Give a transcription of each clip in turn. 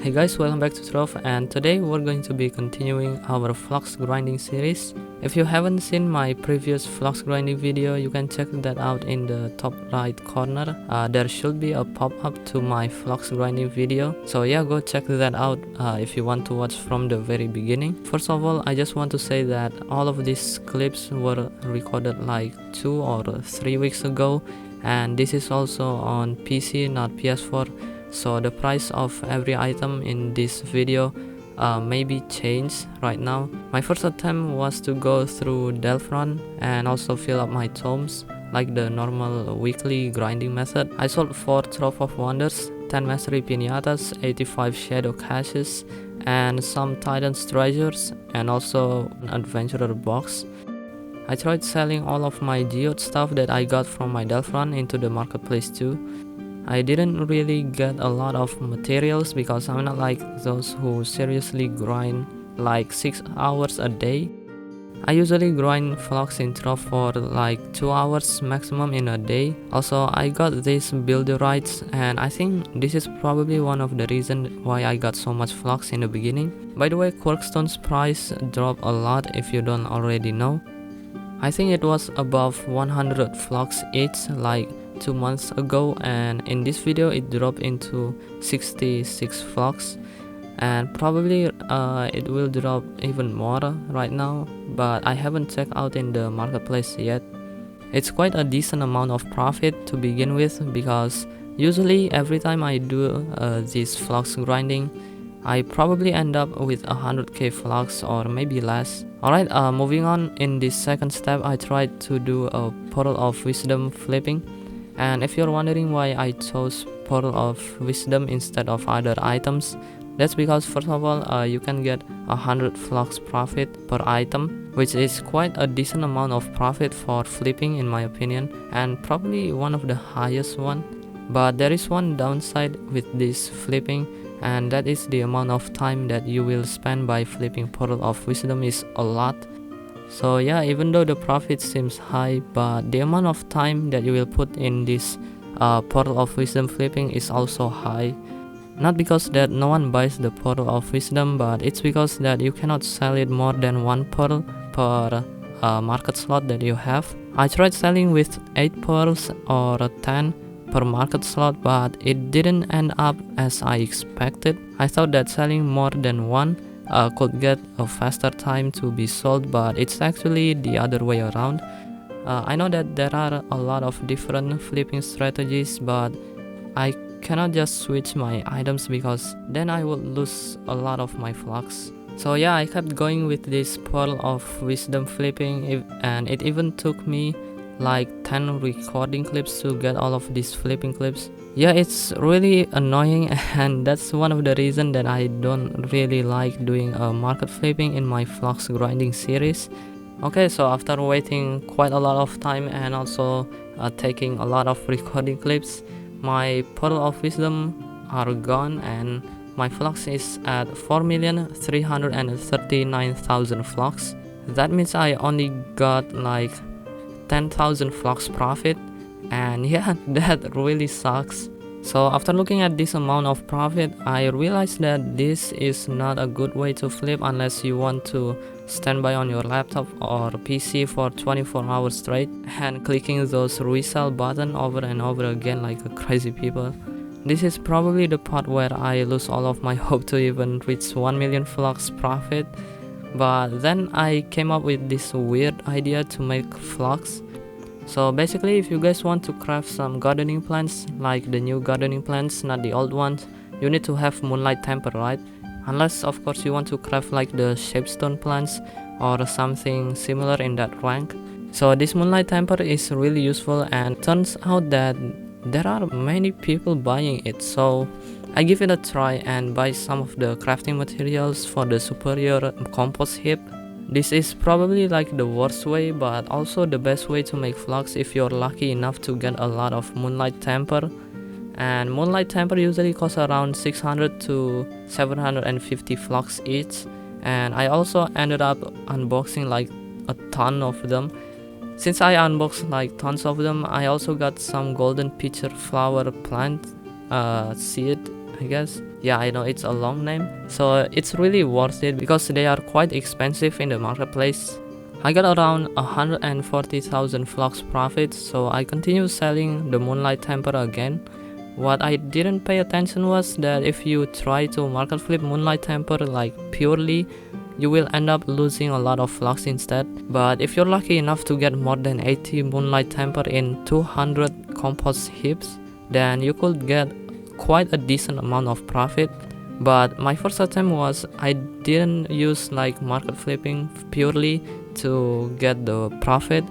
Hey guys, welcome back to Trove, and today we're going to be continuing our flux grinding series. If you haven't seen my previous flux grinding video, you can check that out in the top right corner. There should be a pop-up to my flux grinding video, so yeah, go check that out if you want to watch from the very beginning. First of all, I just want to say that all of these clips were recorded like 2 or 3 weeks ago, and this is also on PC, not PS4. So the price of every item in this video may be changed right now. My first attempt was to go through Delphron and also fill up my tomes like the normal weekly grinding method. I sold 4 Trove of Wonders, 10 Mastery Pinatas, 85 Shadow Caches, and some Titan's Treasures, and also an Adventurer box. I tried selling all of my geode stuff that I got from my Delphron into the marketplace too. I didn't really get a lot of materials because I'm not like those who seriously grind like 6 hours a day. I usually grind flux in Trove for like 2 hours maximum in a day. Also, I got these builderites, and I think this is probably one of the reasons why I got so much flux in the beginning. By the way, Quirkstone's price dropped a lot if you don't already know. I think it was above 100 flux each like 2 months ago, and in this video it dropped into 66 flux, and probably it will drop even more right now, but I haven't checked out in the marketplace yet. It's quite a decent amount of profit to begin with, because usually every time I do this flux grinding, I probably end up with 100k flux or maybe less. Alright, moving on. In this second step, I tried to do a Portal of Wisdom flipping. And if you're wondering why I chose Portal of Wisdom instead of other items, that's because first of all, you can get 100 flux profit per item, which is quite a decent amount of profit for flipping in my opinion, and probably one of the highest one. But there is one downside with this flipping, and that is the amount of time that you will spend by flipping Portal of Wisdom is a lot. So yeah, even though the profit seems high, but the amount of time that you will put in this Portal of Wisdom flipping is also high. Not because that no one buys the Portal of Wisdom, but it's because that you cannot sell it more than 1 pearl per market slot that you have. I tried selling with 8 pearls or 10 per market slot, but it didn't end up as I expected. I thought that selling more than 1 could get a faster time to be sold, but it's actually the other way around. I know that there are a lot of different flipping strategies, but I cannot just switch my items because then I would lose a lot of my flux. So yeah, I kept going with this Pearl of Wisdom flipping, and it even took me like 10 recording clips to get all of these flipping clips. Yeah, it's really annoying, and that's one of the reasons that I don't really like doing market flipping in my flux grinding series. Okay, so after waiting quite a lot of time and also taking a lot of recording clips, my Portal of Wisdom are gone and my flux is at 4,339,000 flux. That means I only got like 10,000 flux profit, and yeah, that really sucks. So after looking at this amount of profit, I realized that this is not a good way to flip unless you want to stand by on your laptop or PC for 24 hours straight and clicking those resell button over and over again like a crazy people. This is probably the part where I lose all of my hope to even reach 1 million flux profit. But then I came up with this weird idea to make flux. So basically, if you guys want to craft some gardening plants, like the new gardening plants, not the old ones, you need to have Moonlight temper, right? Unless of course you want to craft like the shapestone plants or something similar in that rank. So this Moonlight temper is really useful, and turns out that there are many people buying it. So I give it a try and buy some of the crafting materials for the superior compost heap. This is probably like the worst way, but also the best way to make flux if you're lucky enough to get a lot of Moonlight temper. And Moonlight temper usually costs around 600 to 750 flux each, and I also ended up unboxing like a ton of them. Since I unboxed like tons of them, I also got some golden pitcher flower plant seed, I guess. Yeah, I know it's a long name. So it's really worth it because they are quite expensive in the marketplace. I got around 140,000 flux profit, so I continue selling the Moonlight temper again. What I didn't pay attention was that if you try to market flip Moonlight temper like purely, you will end up losing a lot of flux instead. But if you're lucky enough to get more than 80 Moonlight temper in 200 compost heaps, then you could get quite a decent amount of profit. But my first attempt was I didn't use like market flipping purely to get the profit.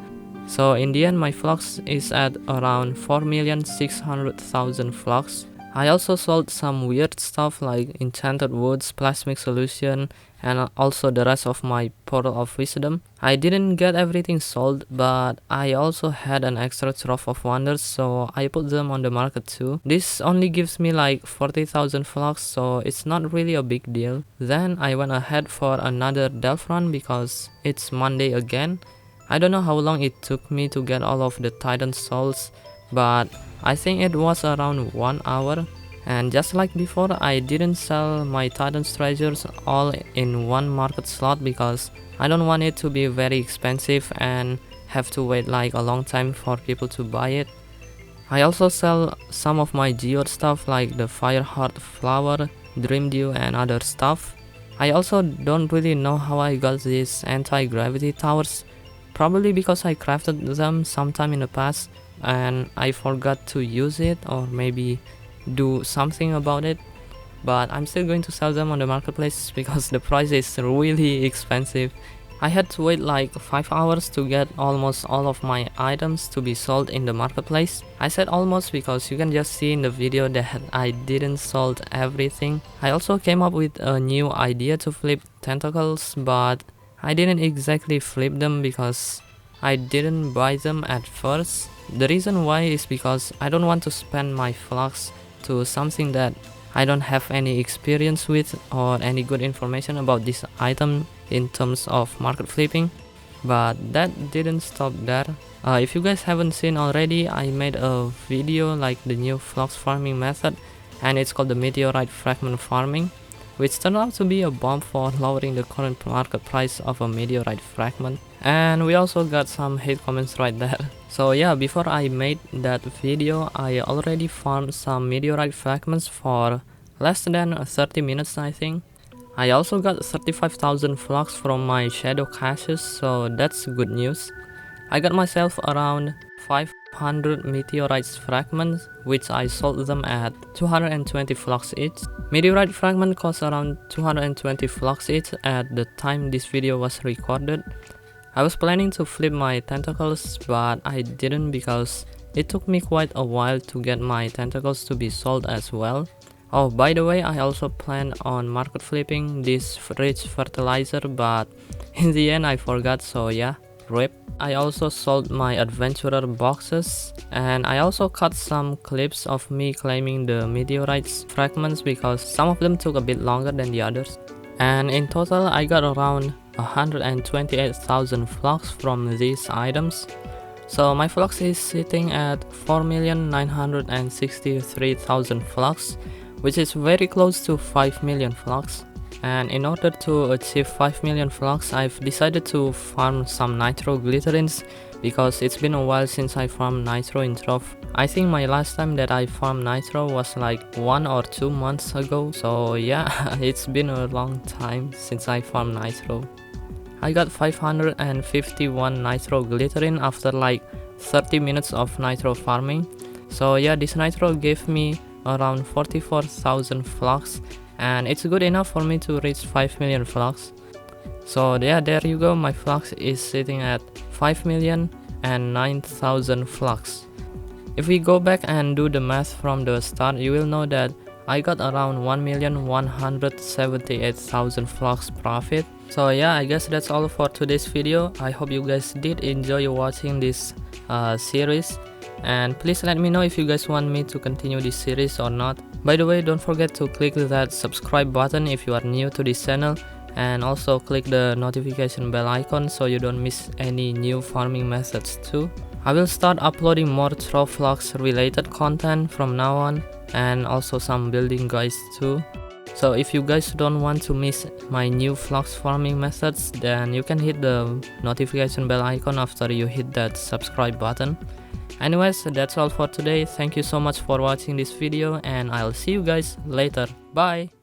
So in the end my flux is at around 4,600,000 flux. I also sold some weird stuff like enchanted woods, plasmic solution, and also the rest of my portal of wisdom. I didn't get everything sold, but I also had an extra trove of wonders, so I put them on the market too. This only gives me like 40,000 flux, so it's not really a big deal. Then I went ahead for another delve run because it's Monday again. I don't know how long it took me to get all of the Titan souls, but I think it was around 1 hour. And just like before, I didn't sell my Titan's treasures all in one market slot because I don't want it to be very expensive and have to wait like a long time for people to buy it. I also sell some of my geode stuff like the Fireheart flower, Dream Dew, and other stuff. I also don't really know how I got these anti-gravity towers, probably because I crafted them sometime in the past and I forgot to use it or maybe do something about it. But I'm still going to sell them on the marketplace because the price is really expensive. I had to wait like 5 hours to get almost all of my items to be sold in the marketplace. I said almost because you can just see in the video that I didn't sold everything. I also came up with a new idea to flip tentacles, but I didn't exactly flip them because I didn't buy them at first. The reason why is because I don't want to spend my flux to something that I don't have any experience with or any good information about this item in terms of market flipping. But that didn't stop there. If you guys haven't seen already, I made a video like the new flux farming method, and it's called the meteorite fragment farming, which turned out to be a bomb for lowering the current market price of a meteorite fragment. And we also got some hate comments right there. So yeah, before I made that video, I already farmed some meteorite fragments for less than 30 minutes I think. I also got 35,000 flux from my shadow caches, so that's good news. I got myself around 500 meteorite fragments, which I sold them at 220 flux each. Meteorite fragment cost around 220 flux each at the time this video was recorded. I was planning to flip my tentacles, but I didn't because it took me quite a while to get my tentacles to be sold as well. Oh, by the way, I also planned on market flipping this rich fertilizer, but in the end I forgot, so yeah, rip. I also sold my adventurer boxes, and I also cut some clips of me claiming the meteorites fragments because some of them took a bit longer than the others. And in total I got around 128,000 flux from these items. So my flux is sitting at 4,963,000 flux, which is very close to 5 million flux. And in order to achieve 5 million flux, I've decided to farm some nitro glitterins because it's been a while since I farmed nitro in Trove. I think my last time that I farmed nitro was like 1 or 2 months ago, so yeah, it's been a long time since I farmed nitro. I got 551 nitro glitterin after like 30 minutes of nitro farming. So yeah, this nitro gave me around 44,000 flux, and it's good enough for me to reach 5 million flux. So yeah, there you go, my flux is sitting at 5,009,000 flux. If we go back and do the math from the start, you will know that I got around 1,178,000 flux profit. So yeah, I guess that's all for today's video. I hope you guys did enjoy watching this series, and please let me know if you guys want me to continue this series or not. By the way, don't forget to click that subscribe button if you are new to this channel, and also click the notification bell icon so you don't miss any new farming methods too. I will start uploading more Trove Flux related content from now on, and also some building guides too. So if you guys don't want to miss my new flux farming methods, then you can hit the notification bell icon after you hit that subscribe button. Anyways, that's all for today. Thank you so much for watching this video, and I'll see you guys later. Bye!